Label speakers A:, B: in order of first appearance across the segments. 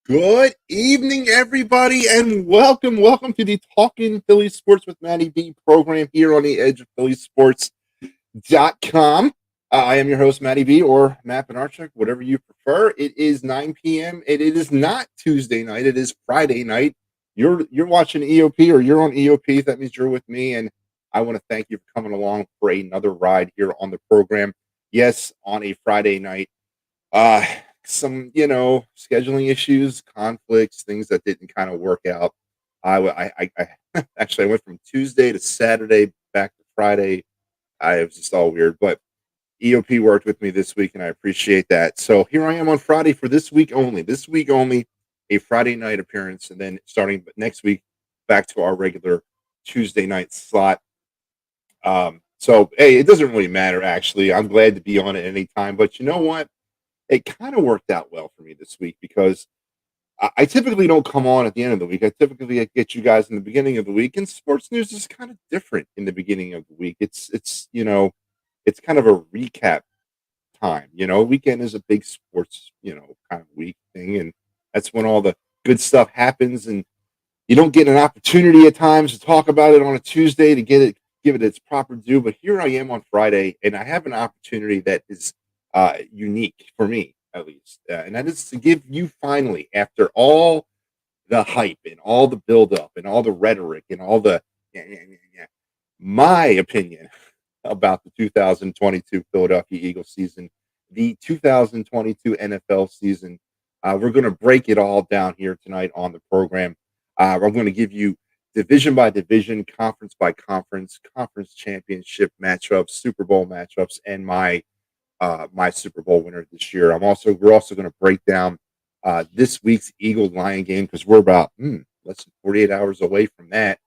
A: Good evening, everybody, and welcome to the Talking Philly Sports with Matty B program here on the Edge of Philly Sports.com. I am your host, Matty B, or Matt Benarchuk, whatever you prefer. It is 9 p.m. It is not Tuesday night. It is Friday night. You're watching EOP or you're on EOP. That means you're with me, and I want to thank you for coming along for another ride here on the program. Yes, on a Friday night. Uh, some, scheduling issues, conflicts, things that didn't kind of work out. I actually I went from Tuesday to Saturday back to Friday. It was just all weird, but EOP worked with me this week, and I appreciate that. So here I am on Friday for this week only. This week only, a Friday night appearance, and then starting next week, back to our regular Tuesday night slot. So hey, it doesn't really matter actually. I'm glad to be on it anytime, but you know what? It kind of worked out well for me this week because I typically don't come on at the end of the week. I typically get you guys in the beginning of the week, and sports news is kind of different in the beginning of the week. It's kind of a recap time. Weekend is a big sports kind of week thing, and that's when all the good stuff happens, and you don't get an opportunity at times to talk about it on a Tuesday to give it its proper due. But here I am on Friday, and I have an opportunity that is unique for me, at least, and that is to give you finally, after all the hype and all the buildup and all the rhetoric and all the yeah, yeah, yeah, yeah, my opinion about the 2022 Philadelphia Eagles season, the 2022 NFL season. We're going to break it all down here tonight on the program. I'm going to give you division by division, conference by conference, conference championship matchups, Super Bowl matchups, and my Super Bowl winner this year. We're also going to break down this week's Eagles Lion game because we're about less than 48 hours away from that.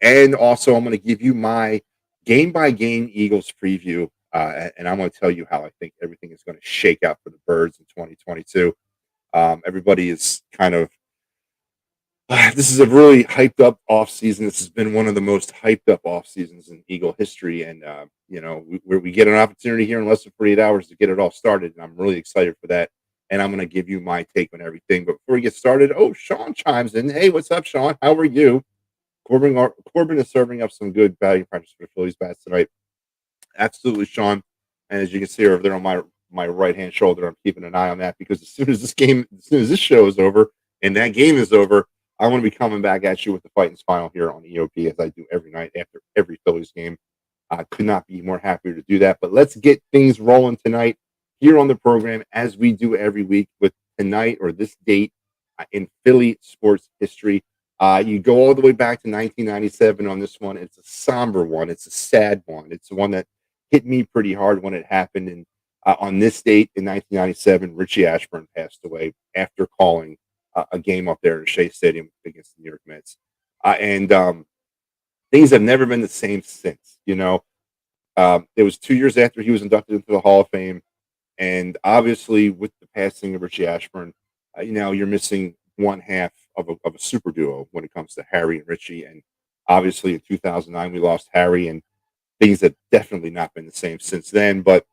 A: And also, I'm going to give you my game by game Eagles preview, and I'm going to tell you how I think everything is going to shake out for the Birds in 2022. Everybody is kind of this is a really hyped up off season. This has been one of the most hyped up off seasons in Eagle history, and we get an opportunity here in less than 48 hours to get it all started, and I'm really excited for that. And I'm going to give you my take on everything. But before we get started, Sean chimes in. Hey, what's up, Sean? How are you? Corbin is serving up some good value practice for the Phillies bats tonight. Absolutely, Sean. And as you can see over there on my right hand shoulder, I'm keeping an eye on that because as soon as this show is over and that game is over, I want to be coming back at you with the fighting spinal here on EOP as I do every night after every Phillies game. I could not be more happier to do that. But let's get things rolling tonight here on the program as we do every week with tonight or this date in Philly sports history. You go all the way back to 1997 on this one. It's a somber one. It's a sad one. It's the one that hit me pretty hard when it happened. And on this date in 1997, Richie Ashburn passed away after calling a game up there at Shea Stadium against the New York Mets. And things have never been the same since. It was 2 years after he was inducted into the Hall of Fame. And obviously, with the passing of Richie Ashburn, you're missing one half of a super duo when it comes to Harry and Richie. And obviously, in 2009, we lost Harry, and things have definitely not been the same since then. But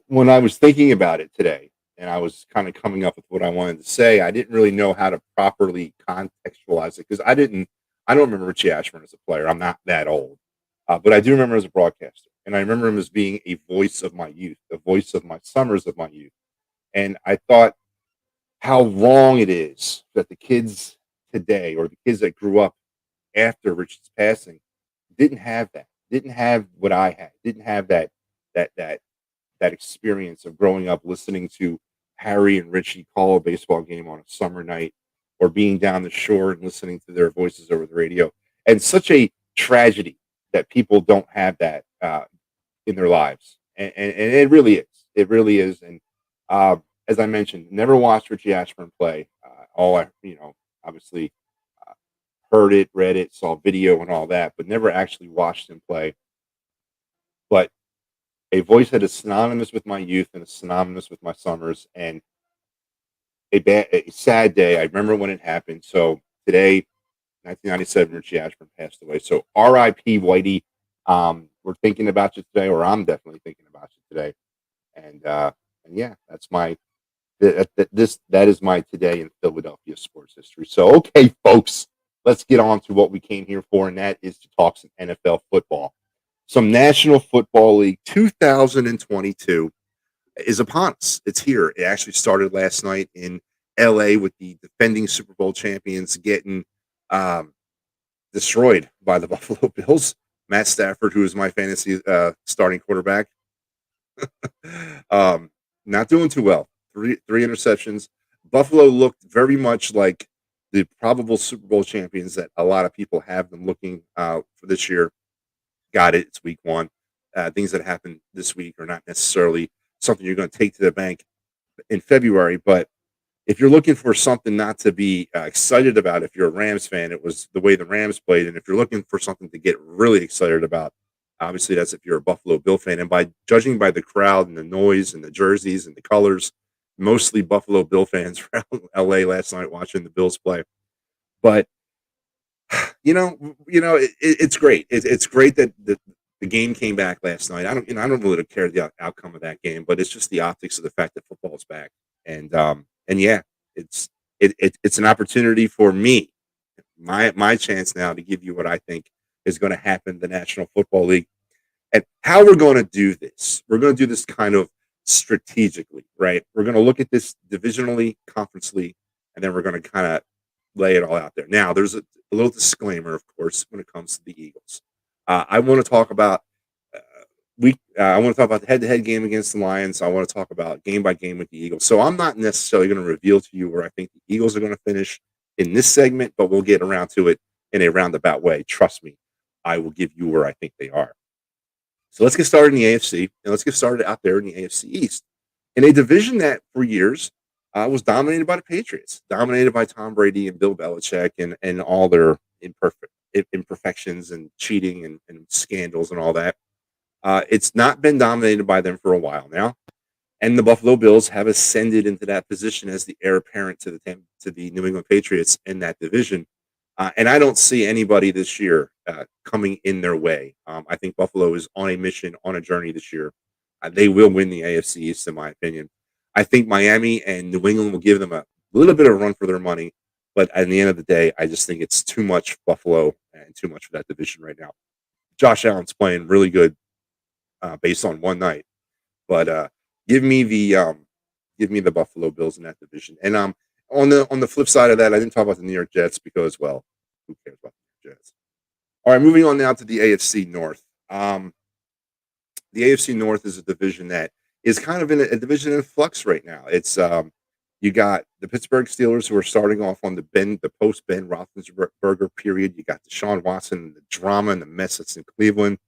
A: when I was thinking about it today, and I was kind of coming up with what I wanted to say, I didn't really know how to properly contextualize it because I don't remember Richie Ashburn as a player. I'm not that old, but I do remember as a broadcaster, and I remember him as being a voice of my youth, a voice of my summers of my youth. And I thought how wrong it is that the kids today, or the kids that grew up after Richie's passing, didn't have that, didn't have what I had, didn't have that that experience of growing up listening to Harry and Richie call a baseball game on a summer night, or being down the shore and listening to their voices over the radio. And such a tragedy that people don't have that in their lives. And it really is. It really is. And as I mentioned, never watched Richie Ashburn play. Obviously heard it, read it, saw video and all that, but never actually watched him play. But a voice that is synonymous with my youth and is synonymous with my summers, and a sad day. I remember when it happened. So today, 1997, Richie Ashburn passed away. So R.I.P. Whitey. We're thinking about you today, or I'm definitely thinking about you today. And yeah, that's my That is my today in Philadelphia sports history. So, okay, folks, let's get on to what we came here for, and that is to talk some NFL football. Some National Football League 2022 is upon us. It's here. It actually started last night in LA with the defending Super Bowl champions getting um, destroyed by the Buffalo Bills. Matt Stafford, who is my fantasy starting quarterback, um, not doing too well. Three interceptions. Buffalo looked very much like the probable Super Bowl champions that a lot of people have them looking for this year. Got it. It's week one. Things that happen this week are not necessarily something you're going to take to the bank in February. But if you're looking for something not to be excited about, if you're a Rams fan, it was the way the Rams played. And if you're looking for something to get really excited about, obviously that's if you're a Buffalo Bill fan. And by judging by the crowd and the noise and the jerseys and the colors, mostly Buffalo Bill fans around LA last night watching the Bills play. But it's great. It's great that the game came back last night. I don't really care the outcome of that game, but it's just the optics of the fact that football's back, and yeah, it's an opportunity for me, my chance now to give you what I think is going to happen in the National Football League, and how we're going to do this. We're going to do this kind of strategically, right? We're going to look at this divisionally, conferencely, and then we're going to kind of lay it all out there. Now, there's a little disclaimer, of course, when it comes to the Eagles. I want to talk about I want to talk about the head-to-head game against the Lions. I want to talk about game by game with the Eagles. So I'm not necessarily going to reveal to you where I think the Eagles are going to finish in this segment, but we'll get around to it in a roundabout way. Trust me, I will give you where I think they are. So let's get started in the AFC, and let's get started out there in the AFC East, in a division that for years was dominated by the Patriots, dominated by Tom Brady and Bill Belichick and all their imperfections and cheating and scandals and all that. It's not been dominated by them for a while now, and the Buffalo Bills have ascended into that position as the heir apparent to the New England Patriots in that division. And I don't see anybody this year coming in their way. I think Buffalo is on a mission, on a journey this year. They will win the AFC East, in my opinion. I think Miami and New England will give them a little bit of a run for their money. But at the end of the day, I just think it's too much Buffalo and too much for that division right now. Josh Allen's playing really good based on one night. But give me the Buffalo Bills in that division. And on the flip side of that, I didn't talk about the New York Jets because, well, who cares about the New York Jets? All right, moving on now to the AFC North. The AFC North is a division that is kind of in a division in flux right now. It's you got the Pittsburgh Steelers who are starting off on the post Ben Roethlisberger period. You got Deshaun Watson, the drama and the mess that's in Cleveland.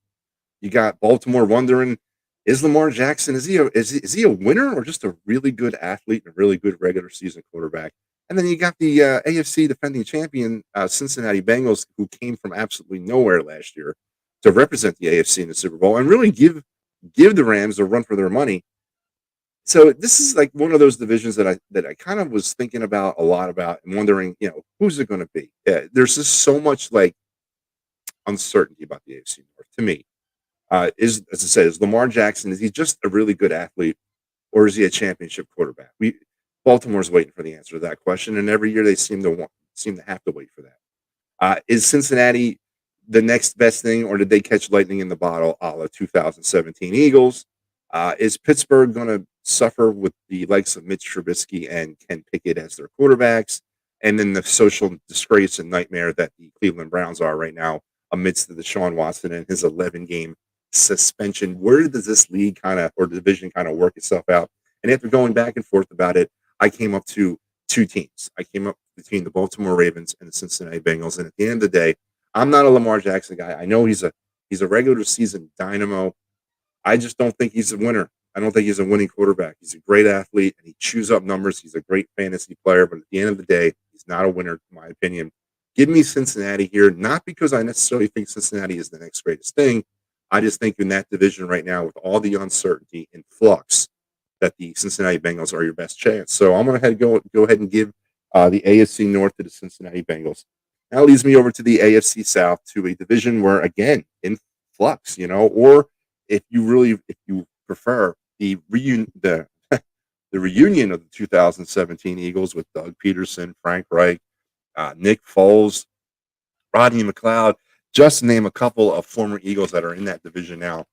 A: You got Baltimore wondering, is Lamar Jackson, is he a winner or just a really good athlete and a really good regular season quarterback? And then you got the AFC defending champion Cincinnati Bengals, who came from absolutely nowhere last year to represent the AFC in the Super Bowl and really give the Rams a run for their money. So this is like one of those divisions that I kind of was thinking about a lot about and wondering, who's it going to be? There's just so much like uncertainty about the AFC North to me. As I said, is Lamar Jackson, is he just a really good athlete or is he a championship quarterback? Baltimore's waiting for the answer to that question, and every year they seem to have to wait for that. Is Cincinnati the next best thing, or did they catch lightning in the bottle a la 2017 Eagles? Is Pittsburgh going to suffer with the likes of Mitch Trubisky and Ken Pickett as their quarterbacks, and then the social disgrace and nightmare that the Cleveland Browns are right now amidst the Deshaun Watson and his 11-game suspension? Where does this league or division kind of work itself out? And after going back and forth about it, I came up to two teams. I came up between the Baltimore Ravens and the Cincinnati Bengals. And at the end of the day, I'm not a Lamar Jackson guy. I know he's a regular season dynamo. I just don't think he's a winner. I don't think he's a winning quarterback. He's a great athlete and he chews up numbers. He's a great fantasy player, but at the end of the day, he's not a winner, in my opinion. Give me Cincinnati here, not because I necessarily think Cincinnati is the next greatest thing. I just think in that division right now, with all the uncertainty and flux, that the Cincinnati Bengals are your best chance. So I'm going to go ahead and give the AFC North to the Cincinnati Bengals. That leads me over to the AFC South, to a division where, again, in flux, or if you prefer the the reunion of the 2017 Eagles with Doug Peterson, Frank Reich, Nick Foles, Rodney McLeod, just to name a couple of former Eagles that are in that division now.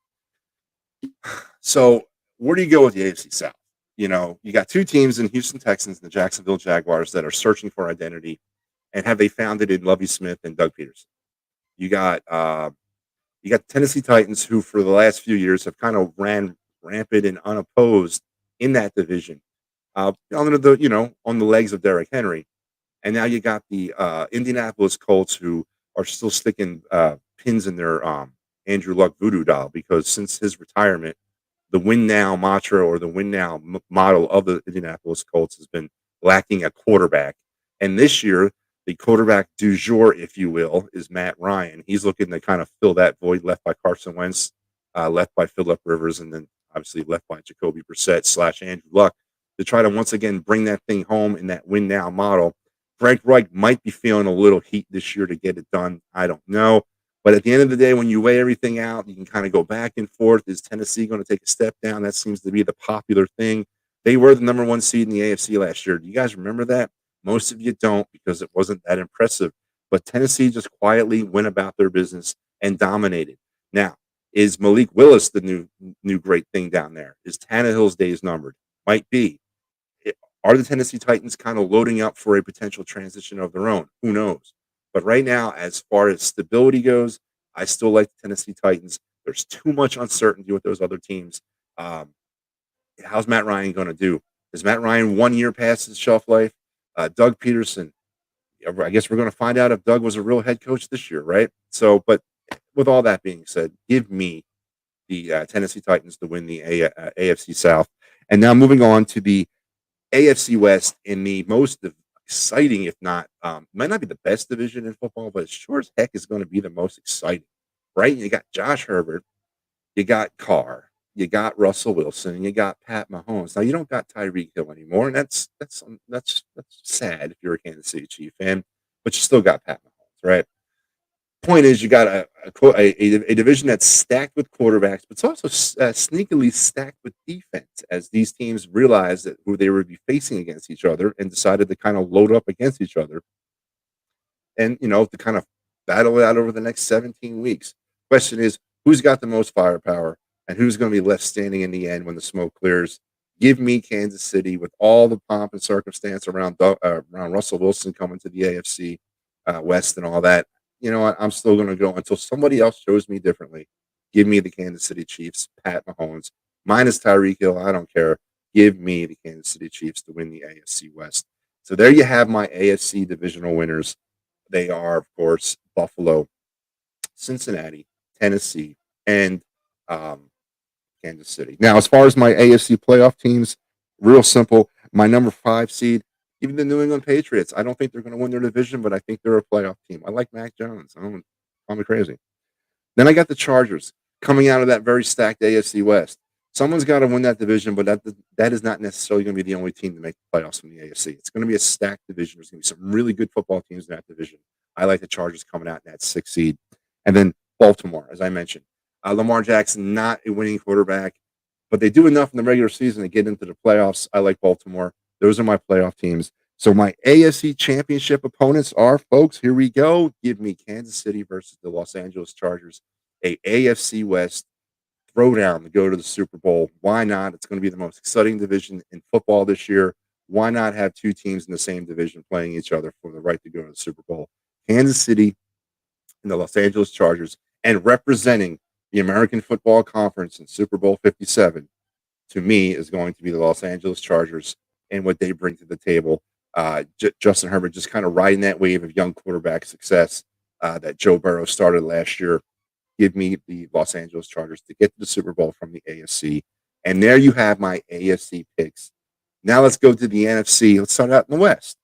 A: So where do you go with the AFC South? You know, you got two teams in Houston Texans and the Jacksonville Jaguars that are searching for identity, and have they found it in Lovie Smith and Doug Peterson? You got the Tennessee Titans, who for the last few years have kind of ran rampant and unopposed in that division, on the legs of Derrick Henry. And now you got the Indianapolis Colts, who are still sticking pins in their Andrew Luck voodoo doll, because since his retirement, the win now mantra or the win now model of the Indianapolis Colts has been lacking a quarterback. And this year, the quarterback du jour, if you will, is Matt Ryan. He's looking to kind of fill that void left by Carson Wentz, left by Phillip Rivers, and then obviously left by Jacoby Brissett / Andrew Luck, to try to once again bring that thing home in that win now model. Frank Reich might be feeling a little heat this year to get it done. I don't know. But at the end of the day, when you weigh everything out, you can kind of go back and forth. Is Tennessee going to take a step down? That seems to be the popular thing. They were the number one seed in the AFC last year. Do you guys remember that? Most of you don't, because it wasn't that impressive. But Tennessee just quietly went about their business and dominated. Now, is Malik Willis the new great thing down there? Is Tannehill's days numbered? Might be. Are the Tennessee Titans kind of loading up for a potential transition of their own? Who knows? But right now, as far as stability goes, I still like the Tennessee Titans. There's too much uncertainty with those other teams. How's Matt Ryan going to do? Is Matt Ryan 1 year past his shelf life? Doug Peterson, I guess we're going to find out if Doug was a real head coach this year, right? So, but with all that being said, give me the Tennessee Titans to win the AFC South. And now moving on to the AFC West, in the most exciting, if not, might not be the best division in football, but it sure as heck is going to be the most exciting, right? You got Josh Herbert, you got Carr, you got Russell Wilson, and you got Pat Mahomes. Now you don't got Tyreek Hill anymore, and that's sad if you're a Kansas City Chief fan, but you still got Pat Mahomes, right? Point is, you got a division that's stacked with quarterbacks, but it's also sneakily stacked with defense, as these teams realized that who they would be facing against each other and decided to kind of load up against each other, and to kind of battle it out over the next 17 weeks. Question is, who's got the most firepower, and who's going to be left standing in the end when the smoke clears? Give me Kansas City, with all the pomp and circumstance around Russell Wilson coming to the AFC West and all that. You know what? I'm still going to go until somebody else shows me differently. Give me the Kansas City Chiefs, Pat Mahomes, minus Tyreek Hill. I don't care. Give me the Kansas City Chiefs to win the AFC West. So there you have my AFC divisional winners. They are, of course, Buffalo, Cincinnati, Tennessee, and Kansas City. Now, as far as my AFC playoff teams, real simple. My number 5 seed, even the New England Patriots. I don't think they're going to win their division, but I think they're a playoff team. I like Mac Jones. I'm crazy. Then I got the Chargers coming out of that very stacked AFC West. Someone's got to win that division, but that is not necessarily going to be the only team to make the playoffs from the AFC. It's going to be a stacked division. There's going to be some really good football teams in that division. I like the Chargers coming out in that 6th seed. And then Baltimore, as I mentioned. Lamar Jackson, not a winning quarterback, but they do enough in the regular season to get into the playoffs. I like Baltimore. Those are my playoff teams. So my AFC championship opponents are, folks, here we go. Give me Kansas City versus the Los Angeles Chargers, a AFC West throwdown to go to the Super Bowl. Why not? It's going to be the most exciting division in football this year. Why not have two teams in the same division playing each other for the right to go to the Super Bowl? Kansas City and the Los Angeles Chargers, and representing the American Football Conference in Super Bowl 57, to me, is going to be the Los Angeles Chargers and what they bring to the table. Justin Herbert just kind of riding that wave of young quarterback success that Joe Burrow started last year. Give me the Los Angeles Chargers to get to the Super Bowl from the AFC. And there you have my AFC picks. Now let's go to the NFC. Let's start out in the West.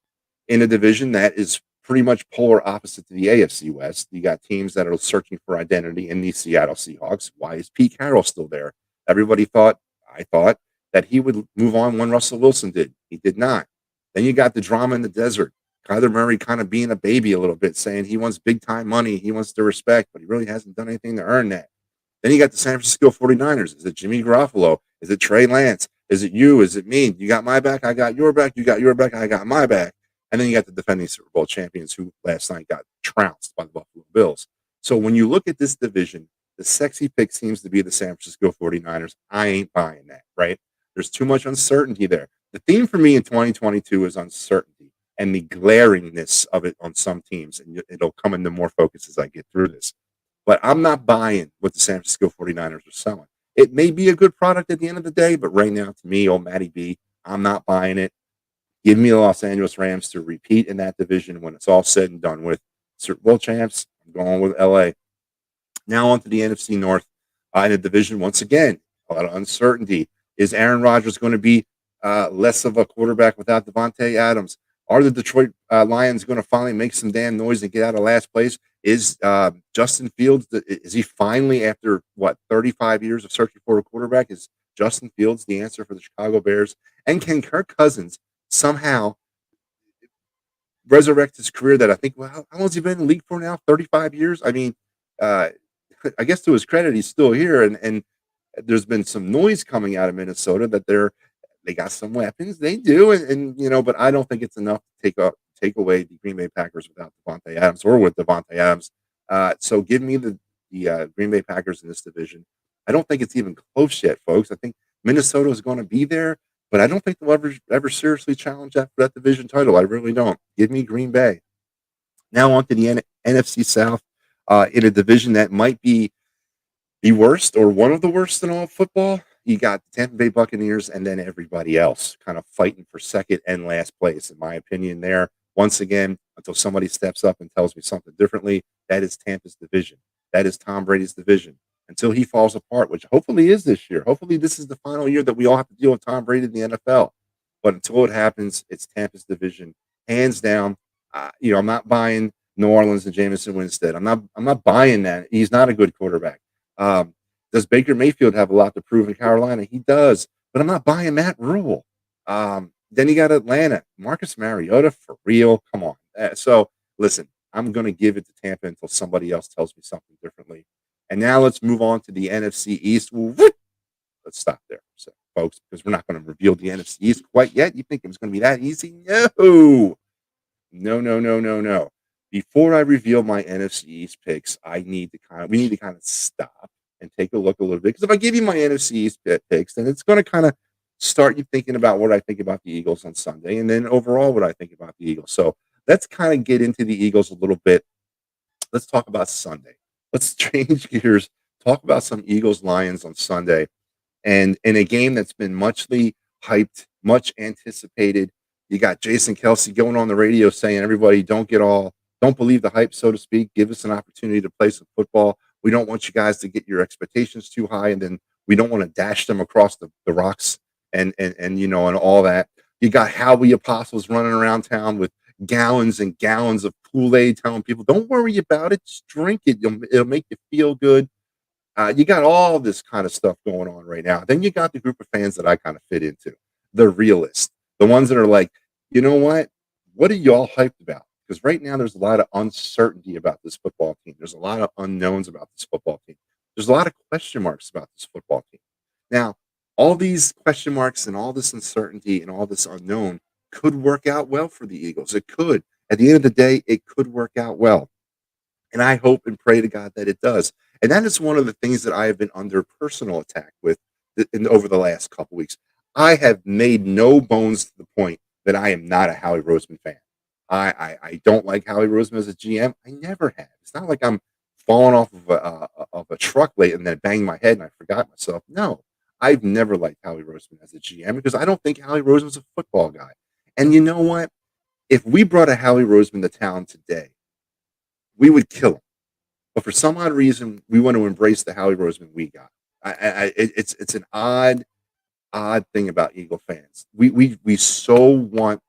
A: In a division that is pretty much polar opposite to the AFC West. You got teams that are searching for identity in the Seattle Seahawks. Why is Pete Carroll still there? Everybody thought, I thought, that he would move on when Russell Wilson did. He did not. Then you got the drama in the desert. Kyler Murray kind of being a baby a little bit, saying he wants big-time money, he wants the respect, but he really hasn't done anything to earn that. Then you got the San Francisco 49ers. Is it Jimmy Garoppolo? Is it Trey Lance? Is it you? Is it me? You got my back. I got your back. You got your back. I got my back. And then you got the defending Super Bowl champions who last night got trounced by the Buffalo Bills. So when you look at this division, the sexy pick seems to be the San Francisco 49ers. I ain't buying that, right? There's too much uncertainty there. The theme for me in 2022 is uncertainty and the glaringness of it on some teams. And it'll come into more focus as I get through this. But I'm not buying what the San Francisco 49ers are selling. It may be a good product at the end of the day, but right now, to me, old Matty B, I'm not buying it. Give me the Los Angeles Rams to repeat in that division when it's all said and done with. Super Bowl champs, I'm going with LA. Now on to the NFC North in the division. Once again, a lot of uncertainty. Is Aaron Rodgers going to be less of a quarterback without Devontae Adams? Are the Detroit Lions going to finally make some damn noise and get out of last place? Is Justin Fields, is he finally, after 35 years of searching for a quarterback, is Justin Fields the answer for the Chicago Bears? And can Kirk Cousins somehow resurrect his career that I think, well, how long has he been in the league for now? 35 years? I mean, I guess to his credit, he's still here. And there's been some noise coming out of Minnesota that they got some weapons. They do. And but I don't think it's enough to take away the Green Bay Packers without Devontae Adams or with Devontae Adams. So give me the Green Bay Packers in this division. I don't think it's even close yet, folks. I think Minnesota is going to be there, but I don't think they'll ever seriously challenge that division title. I really don't. Give me Green Bay. Now on to the NFC South in a division that might be the worst or one of the worst in all of football. You got the Tampa Bay Buccaneers and then everybody else kind of fighting for second and last place, in my opinion, there. Once again, until somebody steps up and tells me something differently, that is Tampa's division. That is Tom Brady's division. Until he falls apart, which hopefully is this year. Hopefully this is the final year that we all have to deal with Tom Brady in the NFL. But until it happens, it's Tampa's division, hands down. I'm not buying New Orleans and Jameson Winstead. I'm not buying that. He's not a good quarterback. Does Baker Mayfield have a lot to prove in Carolina? He does, but I'm not buying Matt Rule. Then you got Atlanta, Marcus Mariota, for real. Come on. So listen, I'm going to give it to Tampa until somebody else tells me something differently. And now let's move on to the NFC East. Let's stop there, folks, because we're not going to reveal the NFC East quite yet. You think it was going to be that easy? No. Before I reveal my NFC East picks, we need to kind of stop and take a look a little bit. Because if I give you my NFC East picks, then it's going to kind of start you thinking about what I think about the Eagles on Sunday, and then overall what I think about the Eagles. So let's kind of get into the Eagles a little bit. Let's talk about Sunday. Let's change gears. Talk about some Eagles Lions on Sunday, and in a game that's been muchly hyped, much anticipated. You got Jason Kelsey going on the radio saying, "Everybody, don't believe the hype, so to speak. Give us an opportunity to play some football. We don't want you guys to get your expectations too high, and then we don't want to dash them across the rocks and all that." You got Howie Apostles running around town with gallons and gallons of Kool-Aid, telling people, "Don't worry about it. Just drink it. It'll make you feel good." You got all this kind of stuff going on right now. Then you got the group of fans that I kind of fit into, the realists, the ones that are like, you know what? What are y'all hyped about? Because right now there's a lot of uncertainty about this football team. There's a lot of unknowns about this football team. There's a lot of question marks about this football team. Now, all these question marks and all this uncertainty and all this unknown could work out well for the Eagles. It could. At the end of the day, it could work out well. And I hope and pray to God that it does. And that is one of the things that I have been under personal attack with over the last couple weeks. I have made no bones to the point that I am not a Howie Roseman fan. I don't like Howie Roseman as a GM. I never have. It's not like I'm falling off of a truck late and then banged my head and I forgot myself. No, I've never liked Howie Roseman as a GM because I don't think Howie Roseman's a football guy. And you know what? If we brought a Howie Roseman to town today, we would kill him. But for some odd reason, we want to embrace the Howie Roseman we got. It's an odd thing about Eagle fans. We so want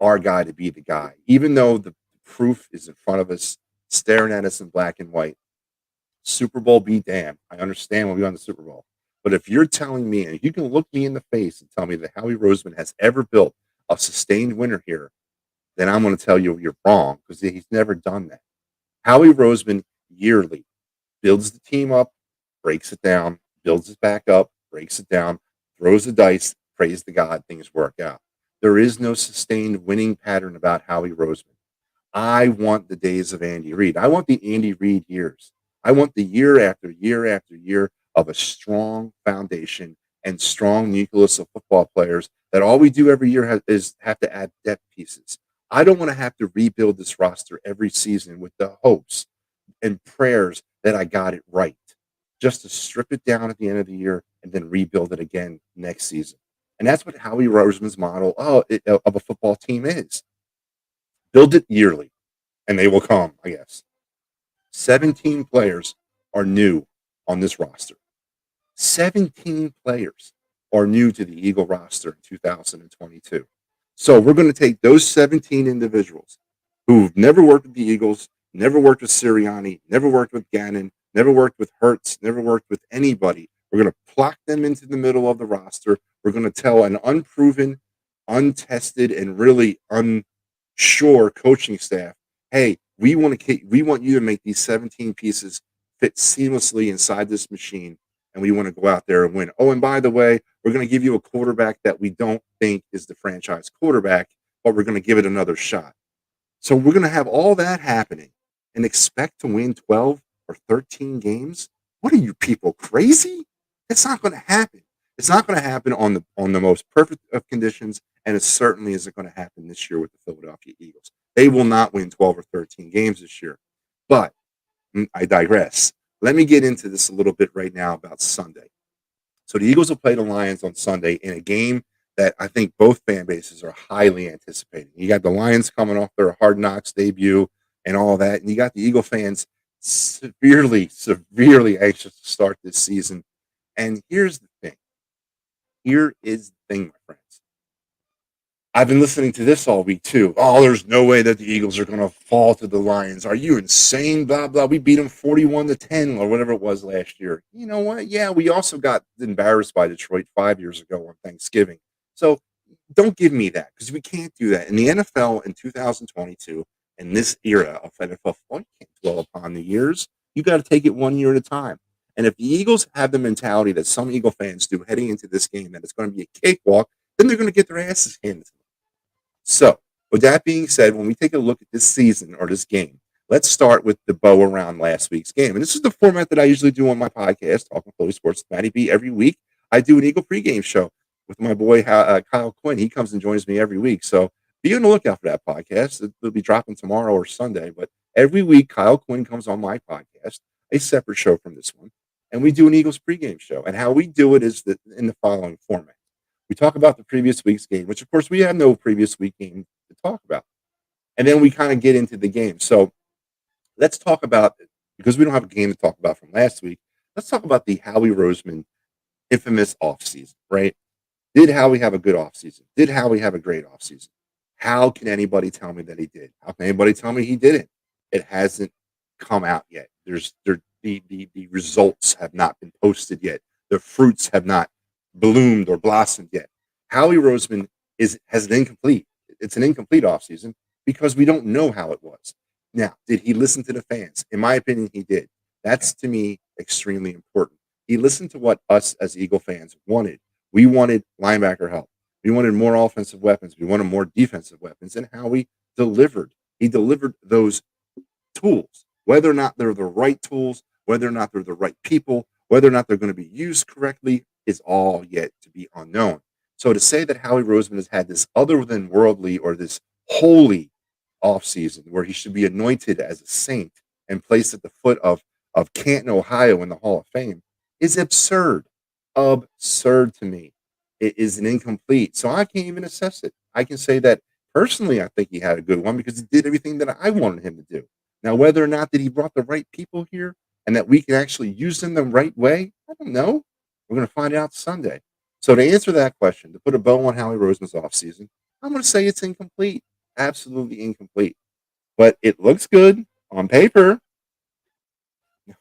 A: our guy to be the guy, even though the proof is in front of us, staring at us in black and white. Super Bowl be damned. I understand when we won the Super Bowl. But if you're telling me, and if you can look me in the face and tell me that Howie Roseman has ever built a sustained winner here, then I'm going to tell you you're wrong because he's never done that. Howie Roseman yearly builds the team up, breaks it down, builds it back up, breaks it down, throws the dice, praise to God, things work out. There is no sustained winning pattern about Howie Roseman. I want the days of Andy Reid. I want the Andy Reid years. I want the year after year after year of a strong foundation and strong nucleus of football players that all we do every year is have to add depth pieces. I don't want to have to rebuild this roster every season with the hopes and prayers that I got it right, just to strip it down at the end of the year and then rebuild it again next season. And that's what Howie Roseman's model of a football team is. Build it yearly, and they will come, I guess. 17 players are new on this roster. 17 players are new to the Eagle roster in 2022. So we're going to take those 17 individuals who've never worked with the Eagles, never worked with Sirianni, never worked with Gannon, never worked with Hurts, never worked with anybody. We're going to plop them into the middle of the roster. We're going to tell an unproven, untested, and really unsure coaching staff, hey, we want you to make these 17 pieces fit seamlessly inside this machine, and we want to go out there and win. Oh, and by the way, we're going to give you a quarterback that we don't think is the franchise quarterback, but we're going to give it another shot. So we're going to have all that happening and expect to win 12 or 13 games? What are you people, crazy? It's not going to happen. It's not going to happen on the most perfect of conditions, and it certainly isn't going to happen this year with the Philadelphia Eagles. They will not win 12 or 13 games this year. But I digress. Let me get into this a little bit right now about Sunday. So the Eagles will play the Lions on Sunday in a game that I think both fan bases are highly anticipating. You got the Lions coming off their Hard Knocks debut and all that, and you got the Eagle fans severely, severely anxious to start this season. And here's the thing. Here is the thing, my friends. I've been listening to this all week too. Oh, there's no way that the Eagles are going to fall to the Lions. Are you insane? Blah, blah. We beat them 41-10 or whatever it was last year. You know what? Yeah, we also got embarrassed by Detroit 5 years ago on Thanksgiving. So don't give me that, because we can't do that. In the NFL in 2022, in this era of NFL football, you can't dwell upon the years. You got to take it 1 year at a time. And if the Eagles have the mentality that some Eagle fans do heading into this game, that it's going to be a cakewalk, then they're going to get their asses handed to them. So, with that being said, when we take a look at this season or this game, let's start with the bow around last week's game. And this is the format that I usually do on my podcast, Talking Philly Sports with Matty B. Every week, I do an Eagle pregame show with my boy Kyle Quinn. He comes and joins me every week. So be on the lookout for that podcast. It'll be dropping tomorrow or Sunday. But every week, Kyle Quinn comes on my podcast, a separate show from this one, and we do an Eagles pregame show. And how we do it is in the following format. We talk about the previous week's game, which, of course, we have no previous week game to talk about. And then we kind of get into the game. So let's talk about, because we don't have a game to talk about from last week, let's talk about the Howie Roseman infamous offseason, right? Did Howie have a good offseason? Did Howie have a great offseason? How can anybody tell me that he did? How can anybody tell me he didn't? It hasn't come out yet. The results have not been posted yet. The fruits have not bloomed or blossomed yet. Howie Roseman has an incomplete. It's an incomplete offseason because we don't know how it was. Now, did he listen to the fans? In my opinion, he did. That's, to me, extremely important. He listened to what us as Eagle fans wanted. We wanted linebacker help. We wanted more offensive weapons. We wanted more defensive weapons. And Howie delivered. He delivered those tools, whether or not they're the right tools, whether or not they're the right people, whether or not they're going to be used correctly is all yet to be unknown. So to say that Howie Roseman has had this other than worldly or this holy offseason where he should be anointed as a saint and placed at the foot of Canton, Ohio in the Hall of Fame is absurd. Absurd to me. It is an incomplete. So I can't even assess it. I can say that personally I think he had a good one because he did everything that I wanted him to do. Now, whether or not that he brought the right people here and that we can actually use them the right way, I don't know. We're going to find out Sunday. So to answer that question, to put a bow on Howie Roseman's offseason, I'm going to say it's incomplete. Absolutely incomplete. But it looks good on paper.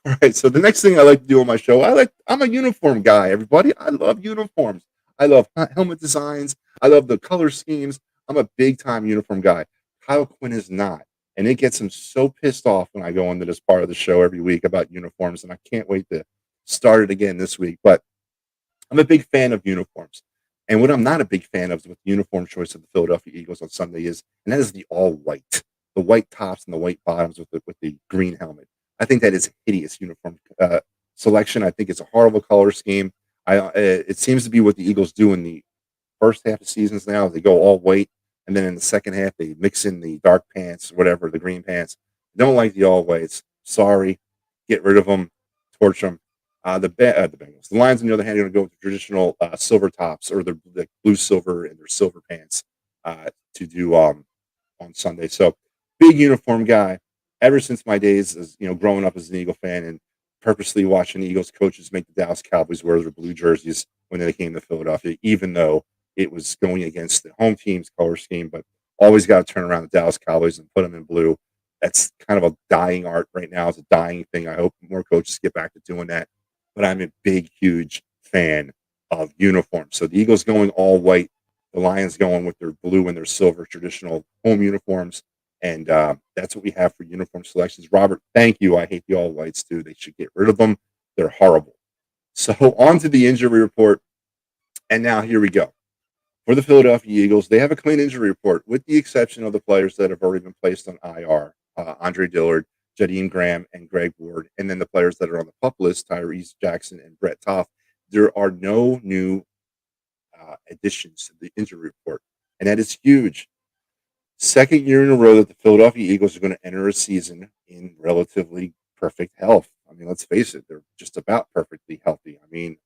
A: All right. So the next thing I like to do on my show, I'm a uniform guy, everybody. I love uniforms. I love helmet designs. I love the color schemes. I'm a big time uniform guy. Kyle Quinn is not. And it gets him so pissed off when I go into this part of the show every week about uniforms. And I can't wait to start it again this week. But I'm a big fan of uniforms. And what I'm not a big fan of with the uniform choice of the Philadelphia Eagles on Sunday is, and that is the all white, the white tops and the white bottoms with the green helmet. I think that is a hideous uniform selection. I think it's a horrible color scheme. It seems to be what the Eagles do in the first half of seasons now. They go all white, and then in the second half they mix in the dark pants, whatever, the green pants. Don't like the all whites. Sorry, get rid of them, torch them. The Bengals, the Lions, on the other hand, are going to go with the traditional silver tops or the blue silver and their silver pants to do on Sunday. So big uniform guy. Ever since my days as growing up as an Eagle fan and purposely watching the Eagles coaches make the Dallas Cowboys wear their blue jerseys when they came to Philadelphia, even though it was going against the home team's color scheme, but always got to turn around the Dallas Cowboys and put them in blue. That's kind of a dying art right now. It's a dying thing. I hope more coaches get back to doing that. But I'm a big, huge fan of uniforms. So the Eagles going all white, the Lions going with their blue and their silver traditional home uniforms. And that's what we have for uniform selections. Robert, thank you. I hate the all whites too. They should get rid of them. They're horrible. So on to the injury report. And now here we go. For the Philadelphia Eagles, they have a clean injury report with the exception of the players that have already been placed on IR. Andre Dillard, Jadeem Graham, and Greg Ward. And then the players that are on the PUP list, Tyrese Jackson and Brett Toth. There are no new additions to the injury report. And that is huge. Second year in a row that the Philadelphia Eagles are going to enter a season in relatively perfect health. I mean, let's face it, they're just about perfectly healthy. I mean,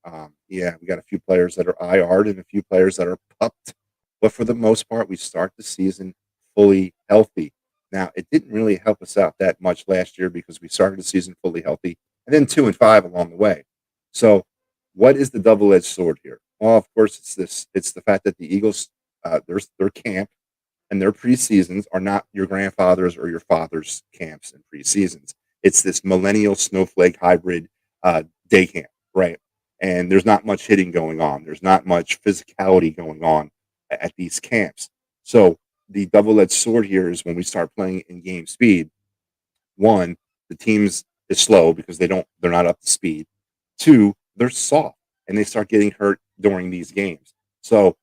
A: yeah, we got a few players that are IR'd and a few players that are pupped. But for the most part, we start the season fully healthy. Now, it didn't really help us out that much last year because we started the season fully healthy and then 2-5 along the way. So, what is the double-edged sword here? Well, of course, it's the fact that the Eagles, their camp and their preseasons are not your grandfather's or your father's camps and preseasons. It's this millennial snowflake hybrid day camp, right? And there's not much hitting going on. There's not much physicality going on at these camps. So the double-edged sword here is when we start playing in game speed. One, the team's is slow because they're not up to speed. Two, they're soft and they start getting hurt during these games. So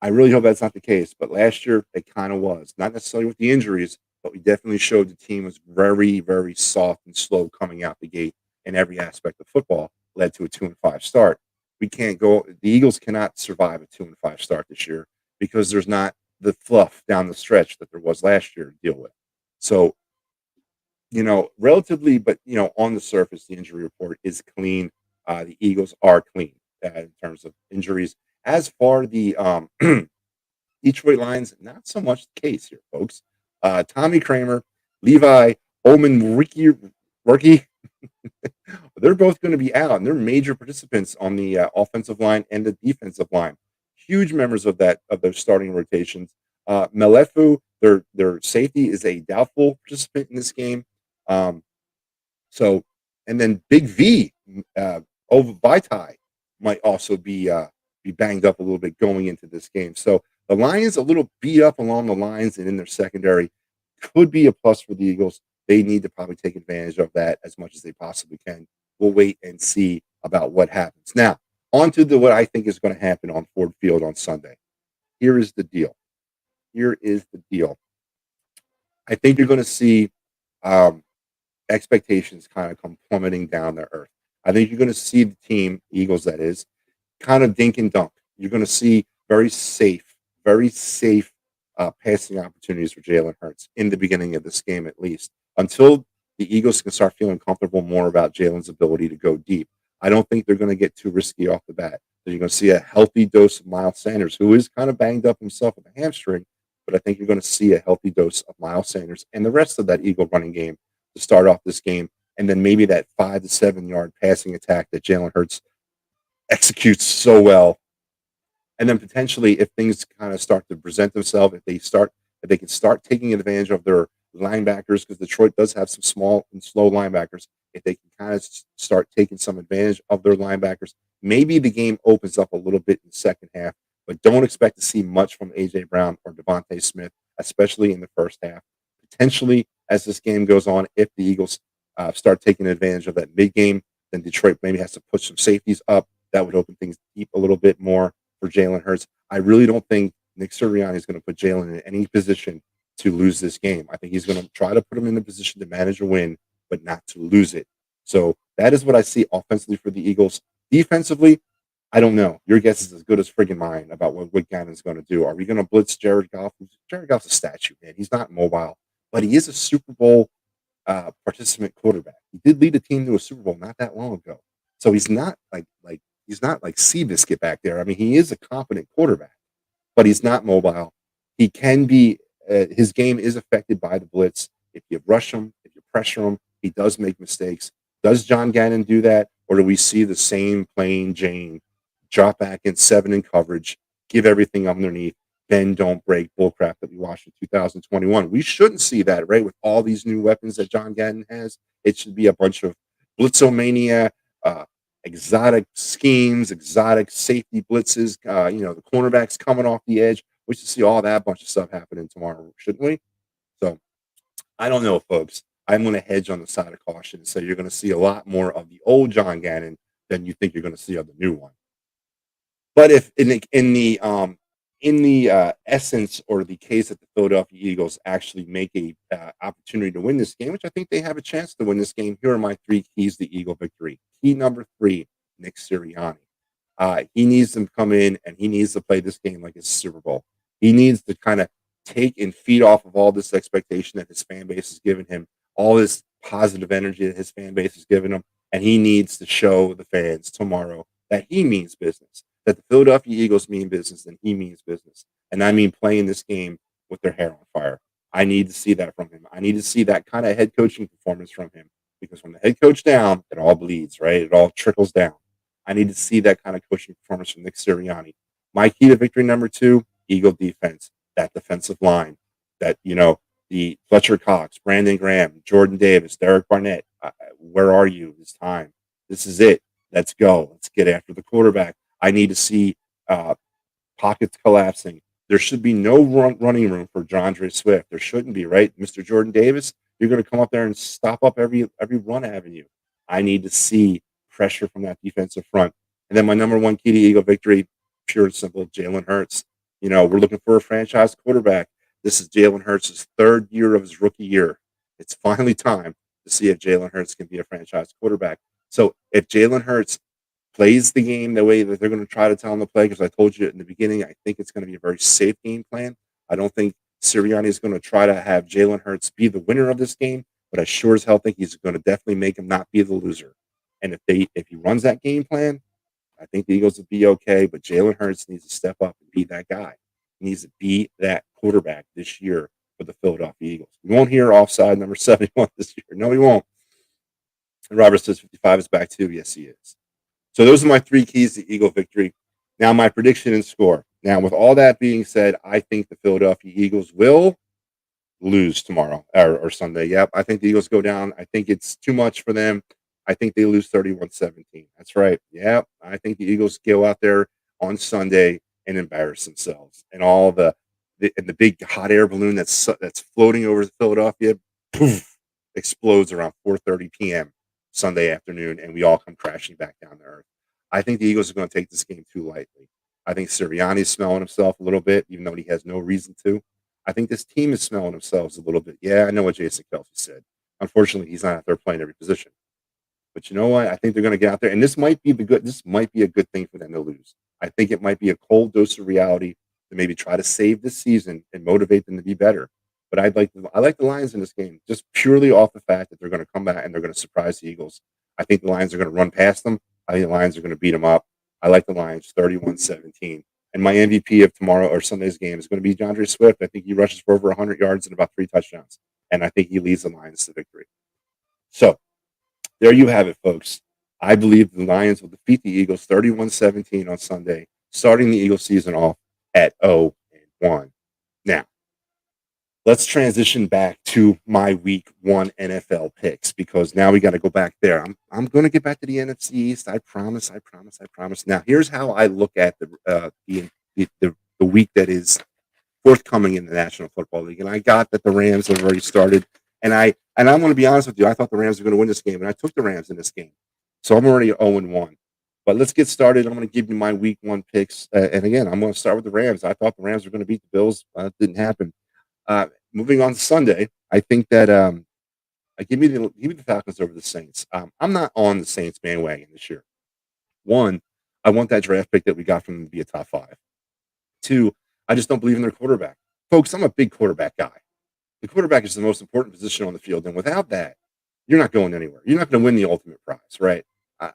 A: I really hope that's not the case. But last year it kind of was. Not necessarily with the injuries, but we definitely showed the team was very, very soft and slow coming out the gate in every aspect of football, led to a 2-5 start. We can't go, the Eagles cannot survive a 2-5 start this year because there's not the fluff down the stretch that there was last year to deal with. So, relatively, but, on the surface, the injury report is clean. The Eagles are clean in terms of injuries. As for the Detroit Lions, not so much the case here, folks. Tommy Kramer, Levi Rookie, they're both going to be out, and they're major participants on the offensive line and the defensive line. Huge members of those starting rotations. Melefu, their safety, is a doubtful participant in this game. And then Big V, over Vitae, might also be banged up a little bit going into this game. So the Lions a little beat up along the lines and in their secondary could be a plus for the Eagles. They need to probably take advantage of that as much as they possibly can. We'll wait and see about what happens. Now, on to what I think is going to happen on Ford Field on Sunday. Here is the deal. I think you're going to see expectations kind of come plummeting down to earth. I think you're going to see the team, Eagles that is, kind of dink and dunk. You're going to see very safe passing opportunities for Jalen Hurts in the beginning of this game, at least, until the Eagles can start feeling comfortable more about Jalen's ability to go deep. I don't think they're going to get too risky off the bat. So you're going to see a healthy dose of Miles Sanders, who is kind of banged up himself with a hamstring, but I think you're going to see a healthy dose of Miles Sanders and the rest of that Eagle running game to start off this game, and then maybe that 5 to 7 yard passing attack that Jalen Hurts executes so well. And then potentially, if things kind of start to present themselves, if they can start taking advantage of their linebackers, because Detroit does have some small and slow linebackers, if they can kind of start taking some advantage of their linebackers, maybe the game opens up a little bit in the second half. But don't expect to see much from A.J. Brown or Devontae Smith, especially in the first half. Potentially, as this game goes on, if the Eagles start taking advantage of that mid game, then Detroit maybe has to push some safeties up. That would open things deep a little bit more for Jalen Hurts. I really don't think Nick Sirianni is going to put Jalen in any position to lose this game. I think he's going to try to put him in a position to manage a win, but not to lose it. So that is what I see offensively for the Eagles. Defensively, I don't know. Your guess is as good as friggin' mine about what Gannon's going to do. Are we going to blitz Jared Goff? Jared Goff's a statue, man. He's not mobile, but he is a Super Bowl participant quarterback. He did lead a team to a Super Bowl not that long ago. So he's not like he's not like Seabiscuit back there. I mean, he is a competent quarterback, but he's not mobile. He can be. His game is affected by the blitz. If you rush him, if you pressure him, he does make mistakes. Does John Gannon do that, or do we see the same plain Jane drop back in 7 in coverage, give everything underneath, bend, don't break bullcrap that we watched in 2021? We shouldn't see that, right? With all these new weapons that John Gannon has, it should be a bunch of blitzomania, exotic schemes, exotic safety blitzes. The cornerbacks coming off the edge. We should see all that bunch of stuff happening tomorrow, shouldn't we? So I don't know, folks. I'm going to hedge on the side of caution and say you're going to see a lot more of the old John Gannon than you think you're going to see of the new one. But if in the essence or the case that the Philadelphia Eagles actually make a opportunity to win this game, which I think they have a chance to win this game, here are my 3 keys to Eagle victory. Key number 3, Nick Sirianni. He needs to come in and he needs to play this game like it's a Super Bowl. He needs to kind of take and feed off of all this expectation that his fan base has given him, all this positive energy that his fan base has given him, and he needs to show the fans tomorrow that he means business, that the Philadelphia Eagles mean business, and he means business. And I mean playing this game with their hair on fire. I need to see that from him. I need to see that kind of head coaching performance from him, because when the head coach down, it all bleeds, right? It all trickles down. I need to see that kind of coaching performance from Nick Sirianni. My key to victory number 2, Eagle defense, that defensive line, that, the Fletcher Cox, Brandon Graham, Jordan Davis, Derek Barnett. Where are you? It's time. This is it. Let's go. Let's get after the quarterback. I need to see pockets collapsing. There should be no running room for DeAndre Swift. There shouldn't be, right? Mr. Jordan Davis, you're going to come up there and stop up every run avenue. I need to see pressure from that defensive front. And then my number 1 key to Eagle victory, pure and simple, Jalen Hurts. We're looking for a franchise quarterback. This is Jalen Hurts' 3rd year of his rookie year. It's finally time to see if Jalen Hurts can be a franchise quarterback. So if Jalen Hurts plays the game the way that they're going to try to tell him to play, because I told you in the beginning, I think it's going to be a very safe game plan. I don't think Sirianni is going to try to have Jalen Hurts be the winner of this game, but I sure as hell think he's going to definitely make him not be the loser. And if he runs that game plan, I think the Eagles will be okay, but Jalen Hurts needs to step up and be that guy. He needs to be that quarterback this year for the Philadelphia Eagles. We won't hear offside number 71 this year. No, we won't. And Robert says 55 is back too. Yes, he is. So those are my 3 keys to Eagle victory. Now my prediction and score. Now, with all that being said, I think the Philadelphia Eagles will lose tomorrow or Sunday. Yep, I think the Eagles go down. I think it's too much for them. I think they lose 31-17. That's right. Yeah, I think the Eagles go out there on Sunday and embarrass themselves. And all the big hot air balloon that's floating over Philadelphia, poof, explodes around 4:30 p.m. Sunday afternoon, and we all come crashing back down to earth. I think the Eagles are going to take this game too lightly. I think Sirianni's smelling himself a little bit, even though he has no reason to. I think this team is smelling themselves a little bit. Yeah, I know what Jason Kelce said. Unfortunately, he's not out there playing every position. But you know what? I think they're going to get out there, and this might be a good thing for them to lose. I think it might be a cold dose of reality to maybe try to save this season and motivate them to be better. But I like the Lions in this game, just purely off the fact that they're going to come back and they're going to surprise the Eagles. I think the Lions are going to run past them. I think the Lions are going to beat them up. I like the Lions 31-17. And my MVP of tomorrow or Sunday's game is going to be DeAndre Swift. I think he rushes for over 100 yards and about 3 touchdowns. And I think he leads the Lions to victory. So there you have it, folks. I believe the Lions will defeat the Eagles 31-17 on Sunday, starting the Eagles season off at 0-1. Now, let's transition back to my week 1 NFL picks, because now we got to go back there. I'm going to get back to the NFC East. I promise. Now, here's how I look at the week that is forthcoming in the National Football League. And I got that the Rams have already started. And I'm going to be honest with you. I thought the Rams were going to win this game, and I took the Rams in this game. So I'm already 0-1. But let's get started. I'm going to give you my week one picks. And again, I'm going to start with the Rams. I thought the Rams were going to beat the Bills. It didn't happen. Moving on to Sunday, I think that I give me the Falcons over the Saints. I'm not on the Saints bandwagon this year. One, I want that draft pick that we got from them to be a top five. Two, I just don't believe in their quarterback. Folks, I'm a big quarterback guy. The quarterback is the most important position on the field, and without that, you're not going anywhere. You're not going to win the ultimate prize, right?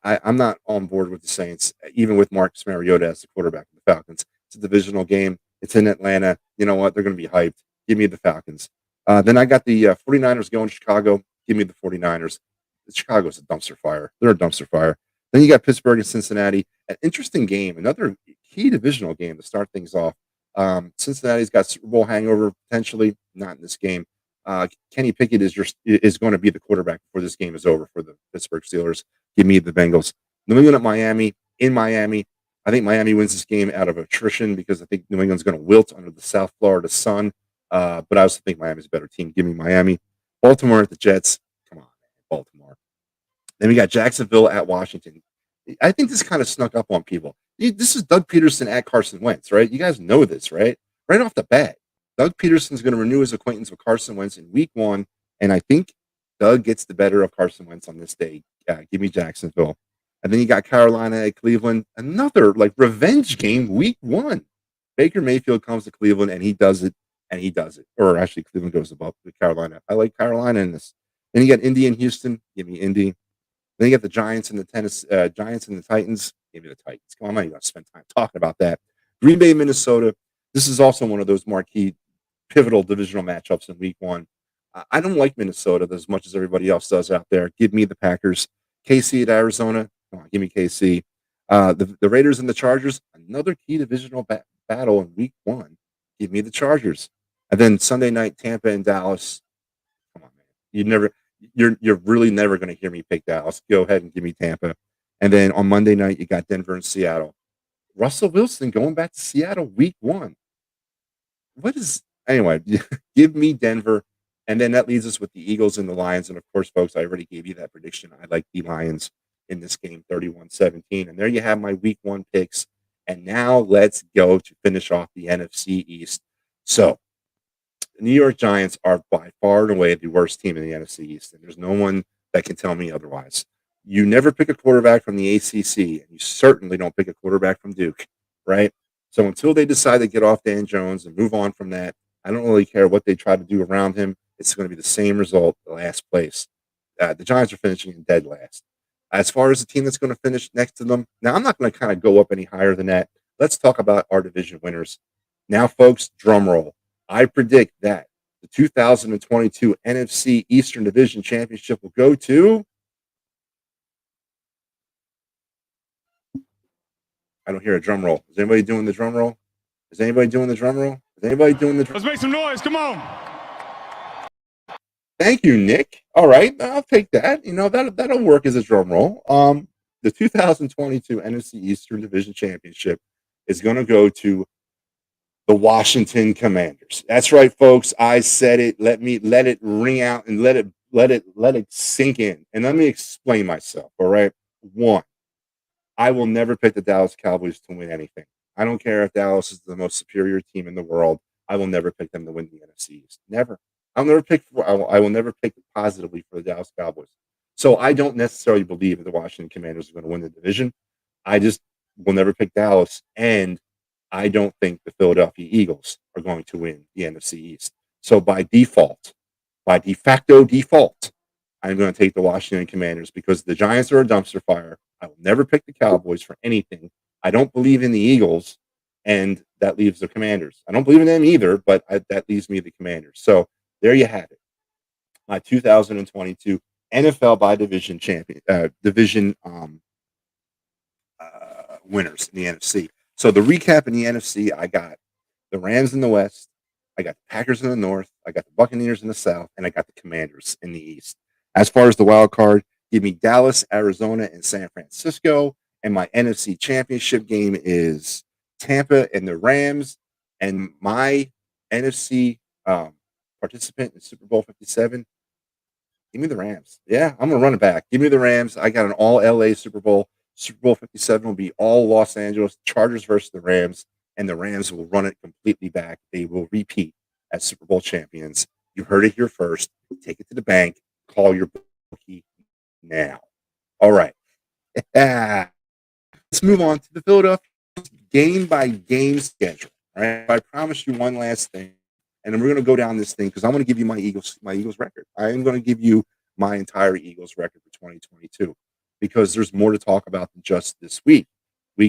A: I'm not on board with the Saints, even with Marcus Mariota as the quarterback of the Falcons. It's a divisional game. It's in Atlanta. You know what? They're going to be hyped. Give me the Falcons. Then I got the 49ers going to Chicago. Give me the 49ers. Chicago's a dumpster fire. They're a dumpster fire. Then you got Pittsburgh and Cincinnati. An interesting game. Another key divisional game to start things off. Cincinnati's got Super Bowl hangover potentially. Not in this game. Kenny Pickett is going to be the quarterback before this game is over for the Pittsburgh Steelers. Give me the Bengals. New England at Miami. In Miami, I think Miami wins this game out of attrition because I think New England's going to wilt under the South Florida sun. But I also think Miami's a better team. Give me Miami. Baltimore at the Jets. Come on, Baltimore. Then we got Jacksonville at Washington. I think this kind of snuck up on people. This is Doug Peterson at Carson Wentz, right? You guys know this, right? Right off the bat. Doug Peterson's going to renew his acquaintance with Carson Wentz in week one, and I think Doug gets the better of Carson Wentz on this day. Give me Jacksonville. And then you got Carolina at Cleveland. Another, revenge game, week one. Baker Mayfield comes to Cleveland, and he does it, Or actually, Cleveland goes above Carolina. I like Carolina in this. Then you got Indy and Houston. Give me Indy. Then you got the Giants and the Giants and the Titans. Give me the Titans. Come on, I'm not even going to spend time talking about that. Green Bay, Minnesota. This is also one of those marquee, pivotal divisional matchups in week one. I don't like Minnesota as much as everybody else does out there. Give me the Packers. KC at Arizona. Come on, give me KC. The Raiders and the Chargers. Another key divisional battle in week one. Give me the Chargers. And then Sunday night, Tampa and Dallas. Come on, man. You're really never going to hear me pick Dallas. Go ahead and give me Tampa. And then on Monday night, you got Denver and Seattle. Russell Wilson going back to Seattle week one. Anyway, give me Denver. And then that leaves us with the Eagles and the Lions. And of course, folks, I already gave you that prediction. I like the Lions in this game, 31-17. And there you have my week one picks. And now let's go to finish off the NFC East. So the New York Giants are by far and away the worst team in the NFC East. And there's no one that can tell me otherwise. You never pick a quarterback from the ACC, and you certainly don't pick a quarterback from Duke, right? So until they decide to get off Dan Jones and move on from that, I don't really care what they try to do around him. It's going to be the same result, the last place. The Giants are finishing in dead last. As far as the team that's going to finish next to them, now I'm not going to kind of go up any higher than that. Let's talk about our division winners. Now, folks, drum roll. I predict that the 2022 NFC Eastern Division Championship will go to... I don't hear a drum roll. Is anybody doing the drum roll? Let's make some noise. Come on. Thank you, Nick. All right, I'll take that. That'll work as a drum roll. The 2022 NFC Eastern Division Championship is going to go to the Washington Commanders. That's right, folks. I said it. Let it ring out and let it sink in. And let me explain myself. All right. One, I will never pick the Dallas Cowboys to win anything. I don't care if Dallas is the most superior team in the world. I will never pick them to win the NFC East. Never. I will never pick positively for the Dallas Cowboys. So I don't necessarily believe that the Washington Commanders are going to win the division. I just will never pick Dallas, and I don't think the Philadelphia Eagles are going to win the NFC East. So by de facto default, I'm going to take the Washington Commanders because the Giants are a dumpster fire. I will never pick the Cowboys for anything. I don't believe in the Eagles, and that leaves the Commanders. I don't believe in them either, but that leaves me the Commanders. So there you have it. My 2022 NFL by division winners in the NFC. So the recap in the NFC, I got the Rams in the West, I got the Packers in the North, I got the Buccaneers in the South, and I got the Commanders in the East. As far as the wild card, give me Dallas, Arizona, and San Francisco. And my NFC Championship game is Tampa and the Rams. And my NFC participant in Super Bowl 57, give me the Rams. Yeah, I'm going to run it back. Give me the Rams. I got an all LA Super Bowl. Super Bowl 57 will be all Los Angeles Chargers versus the Rams, and the Rams will run it completely back. They will repeat as Super Bowl champions. You heard it here first. Take it to the bank. Call your bookie now. All right. Let's move on to the Philadelphia game by game schedule. All right. I promised you one last thing, and then we're going to go down this thing because I'm going to give you my Eagles record. I am going to give you my entire Eagles record for 2022 because there's more to talk about than just this week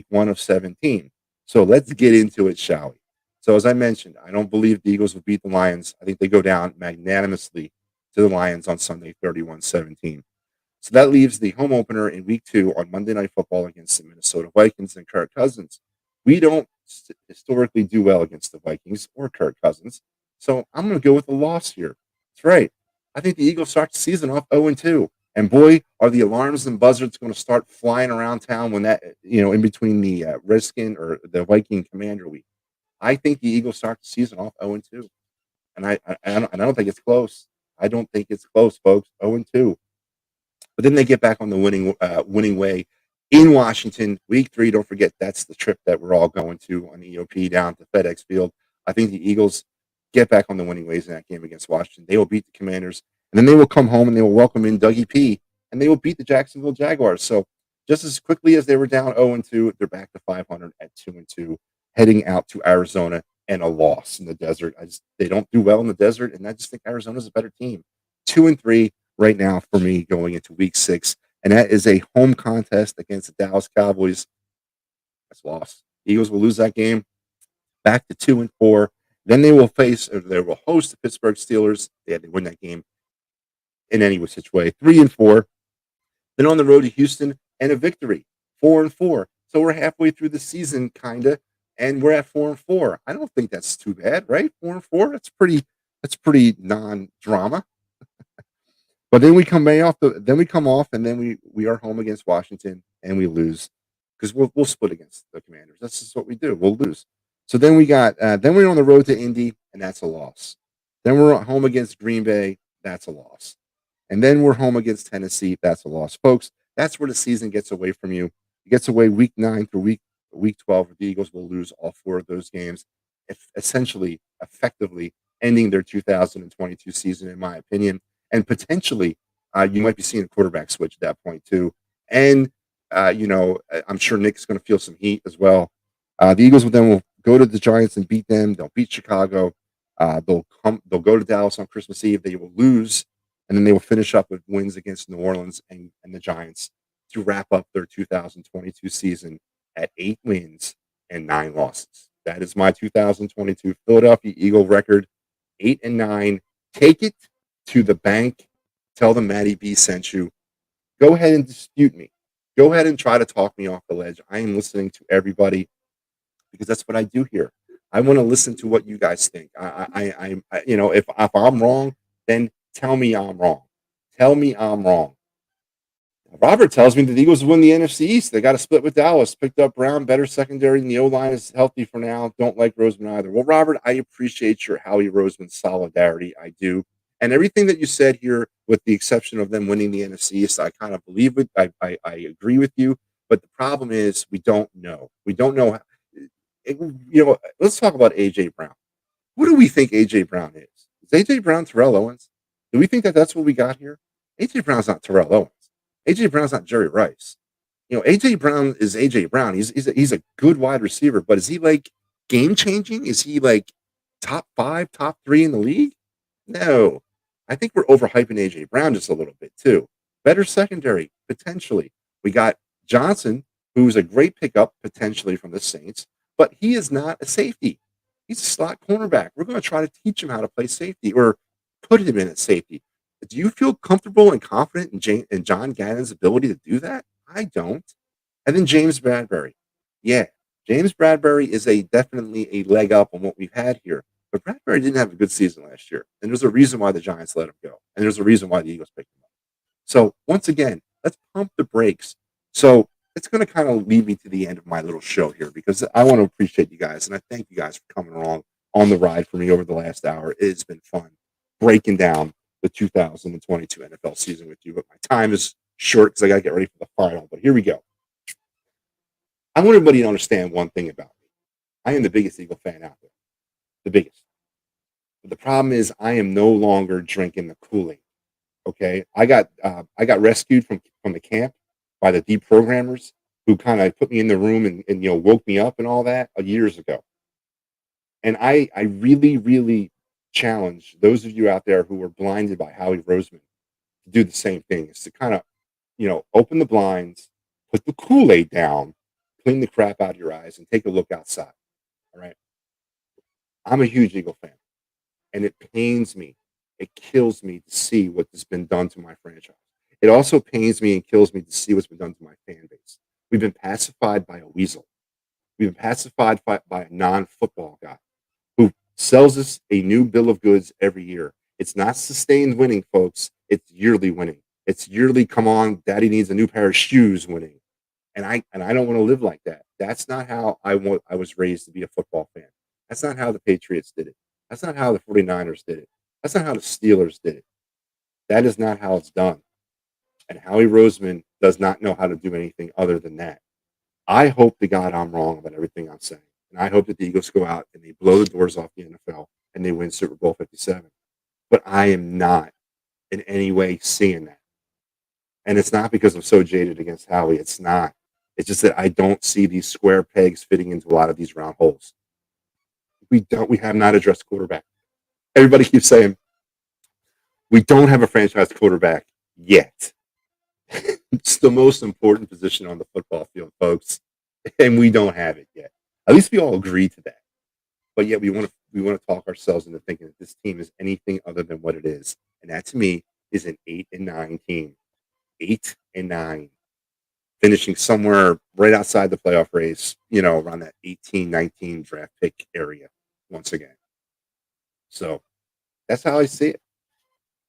A: 1 of 17. So let's get into it, shall we? So as I mentioned, I don't believe the Eagles will beat the Lions. I think they go down magnanimously to the Lions on Sunday, 31-17. So that leaves the home opener in week 2 on Monday Night Football against the Minnesota Vikings and Kirk Cousins. We don't historically do well against the Vikings or Kirk Cousins. So I'm going to go with a loss here. That's right. I think the Eagles start the season off 0-2. And boy, are the alarms and buzzards going to start flying around town when that, in between the Redskin or the Viking Commander week. I think the Eagles start the season off 0-2. And I don't think it's close. I don't think it's close, folks. 0-2. But then they get back on the winning way in Washington. Week 3, don't forget, that's the trip that we're all going to on EOP down to FedEx Field. I think the Eagles get back on the winning ways in that game against Washington. They will beat the Commanders, and then they will come home and they will welcome in Dougie P, and they will beat the Jacksonville Jaguars. So just as quickly as they were down 0-2, they're back to 500 at 2-2, heading out to Arizona and a loss in the desert. They don't do well in the desert, and I just think Arizona's a better team. 2-3 right now for me going into week 6, and that is a home contest against the Dallas Cowboys. That's a loss. Eagles will lose that game, back to 2-4. Then they will host the Pittsburgh Steelers. They had to win that game in any which way. 3-4. Then on the road to Houston and a victory, 4-4. So we're halfway through the season, kinda, and we're at 4-4. I don't think that's too bad, right? 4-4. That's pretty non-drama. But then we come off, and then we are home against Washington, and we lose because we'll split against the Commanders. That's just what we do. We'll lose. So then we're on the road to Indy, and that's a loss. Then we're home against Green Bay. That's a loss. And then we're home against Tennessee. That's a loss. Folks, that's where the season gets away from you. It gets away week 9 through week 12. The Eagles will lose all 4 of those games, effectively ending their 2022 season, in my opinion. And potentially, you might be seeing a quarterback switch at that point, too. And, I'm sure Nick's going to feel some heat as well. The Eagles will go to the Giants and beat them. They'll beat Chicago. They'll go to Dallas on Christmas Eve. They will lose, and then they will finish up with wins against New Orleans and the Giants to wrap up their 2022 season at 8 wins and 9 losses. That is my 2022 Philadelphia Eagle record, 8-9. Take it to the bank. Tell them Matty B sent you. Go ahead and dispute me. Go ahead and try to talk me off the ledge. I am listening to everybody because that's what I do here. I want to listen to what you guys think. If I'm wrong, then tell me I'm wrong. Tell me I'm wrong. Robert tells me that the Eagles win the NFC East. They got to split with Dallas. Picked up Brown, better secondary, and the O-line is healthy for now. Don't like Roseman either. Well, Robert, I appreciate your Howie Roseman solidarity. I do. And everything that you said here, with the exception of them winning the NFC East, I kind of believe it. I agree with you. But the problem is we don't know. We don't know. Let's talk about A.J. Brown. Who do we think A.J. Brown is? Is A.J. Brown Terrell Owens? Do we think that that's what we got here? A.J. Brown's not Terrell Owens. A.J. Brown's not Jerry Rice. A.J. Brown is A.J. Brown. He's a good wide receiver, but is he like game-changing? Is he like top 5, top 3 in the league? No. I think we're overhyping A.J. Brown just a little bit, too. Better secondary, potentially. We got Johnson, who's a great pickup, potentially, from the Saints, but he is not a safety. He's a slot cornerback. We're going to try to teach him how to play safety or put him in at safety. Do you feel comfortable and confident in John Gannon's ability to do that? I don't. And then James Bradbury. Yeah, James Bradbury is definitely a leg up on what we've had here. But Bradbury didn't have a good season last year. And there's a reason why the Giants let him go. And there's a reason why the Eagles picked him up. So once again, let's pump the brakes. So it's going to kind of lead me to the end of my little show here because I want to appreciate you guys. And I thank you guys for coming along on the ride for me over the last hour. It's been fun breaking down the 2022 NFL season with you. But my time is short because I got to get ready for the final. But here we go. I want everybody to understand one thing about me. I am the biggest Eagle fan out there, the biggest. But the problem is, I am no longer drinking the Kool-Aid. Okay, I got rescued from the camp by the deprogrammers who kind of put me in the room and woke me up and all that years ago. And I really really challenge those of you out there who were blinded by Howie Roseman to do the same thing. Is to kind of open the blinds, put the Kool-Aid down, clean the crap out of your eyes, and take a look outside. All right, I'm a huge Eagle fan, and it pains me. It kills me to see what has been done to my franchise. It also pains me and kills me to see what's been done to my fan base. We've been pacified by a weasel. We've been pacified by a non-football guy who sells us a new bill of goods every year. It's not sustained winning, folks. It's yearly winning. It's yearly, come on, daddy needs a new pair of shoes winning. And I don't want to live like that. That's not how I was raised to be a football fan. That's not how the Patriots did it. That's not how the 49ers did it. That's not how the Steelers did it. That is not how it's done. And Howie Roseman does not know how to do anything other than that. I hope to God I'm wrong about everything I'm saying. And I hope that the Eagles go out and they blow the doors off the NFL and they win Super Bowl 57. But I am not in any way seeing that. And it's not because I'm so jaded against Howie. It's not. It's just that I don't see these square pegs fitting into a lot of these round holes. We have not addressed quarterback. Everybody keeps saying we don't have a franchise quarterback yet. It's the most important position on the football field, folks, and we don't have it yet. At least we all agree to that. But yet we want to talk ourselves into thinking that this team is anything other than what it is, and that to me is an 8-9 team, 8-9, finishing somewhere right outside the playoff race, around that 18-19 draft pick area once again. So that's how I see it.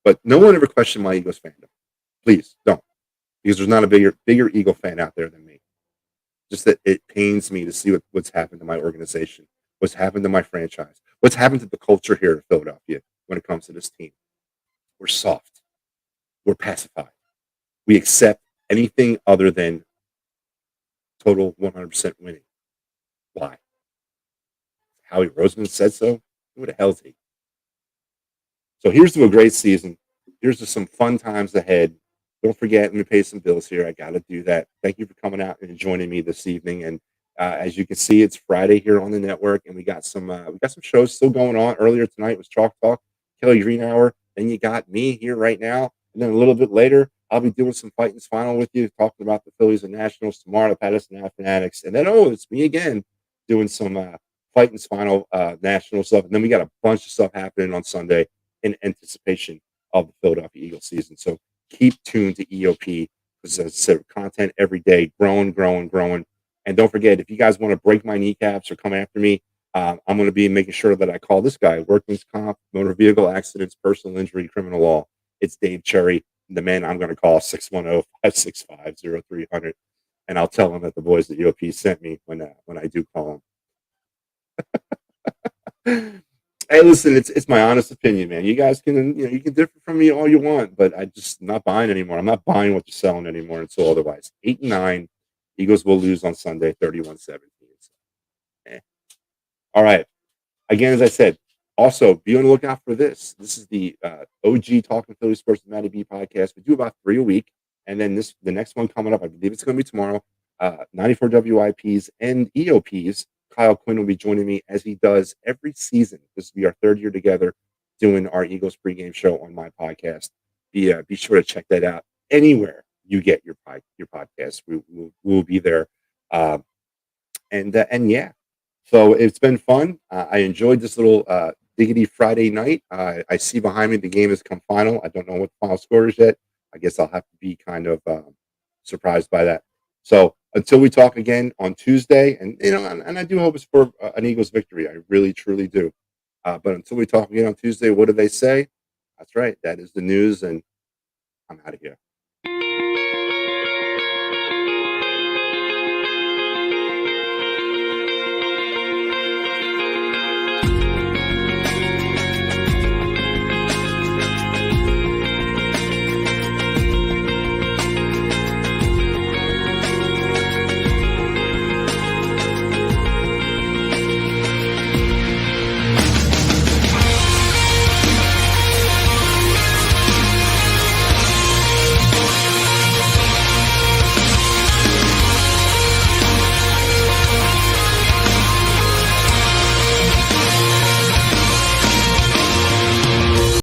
A: But no one ever questioned my Eagles fandom. Please don't. Because there's not a bigger Eagle fan out there than me. Just that it pains me to see what's happened to my organization, what's happened to my franchise, what's happened to the culture here in Philadelphia when it comes to this team. We're soft. We're pacified. We accept anything other than total 100% winning. Why? Howie Roseman said so? Who the hell's he? So here's to a great season. Here's to some fun times ahead. Don't forget, let me pay some bills here. I got to do that. Thank you for coming out and joining me this evening. And as you can see, it's Friday here on the network, and we got some shows still going on. Earlier tonight was Chalk Talk, Kelly Green Hour. Then you got me here right now, and then a little bit later, I'll be doing some Fighting's Final with you, talking about the Phillies and Nationals tomorrow, the Patterson Fanatics, and then it's me again doing some Fighting's Final national stuff. And then we got a bunch of stuff happening on Sunday in anticipation of the Philadelphia Eagles season. So keep tuned to EOP because there's content every day, growing. And don't forget, if you guys want to break my kneecaps or come after me, I'm going to be making sure that I call this guy workman's comp, motor vehicle accidents, personal injury, criminal law. It's Dave Cherry, the man I'm going to call 610-565-0300. And I'll tell him that the boys at EOP sent me when I do call him. Hey, listen, it's my honest opinion, man. You guys can you can differ from me all you want, but I'm just not buying anymore. I'm not buying what you're selling anymore until otherwise. 8-9, Eagles will lose on Sunday, 31-17. So, all right. Again, as I said, also be on the lookout for this. This is the OG Talking Philly Sports with Matty B podcast. We do about 3 a week, and then the next one coming up, I believe it's going to be tomorrow. 94 WIPs and EOPs. Kyle Quinn will be joining me as he does every season. This will be our 3rd year together doing our Eagles pregame show on my podcast. Be sure to check that out anywhere you get your podcast. We'll be there. And yeah, so it's been fun. I enjoyed this little Diggity Friday night. I see behind me the game has come final. I don't know what the final score is yet. I guess I'll have to be kind of surprised by that. So until we talk again on Tuesday, and I do hope it's for an Eagles victory. I really, truly do. But until we talk again on Tuesday, what do they say? That's right. That is the news, and I'm out of here.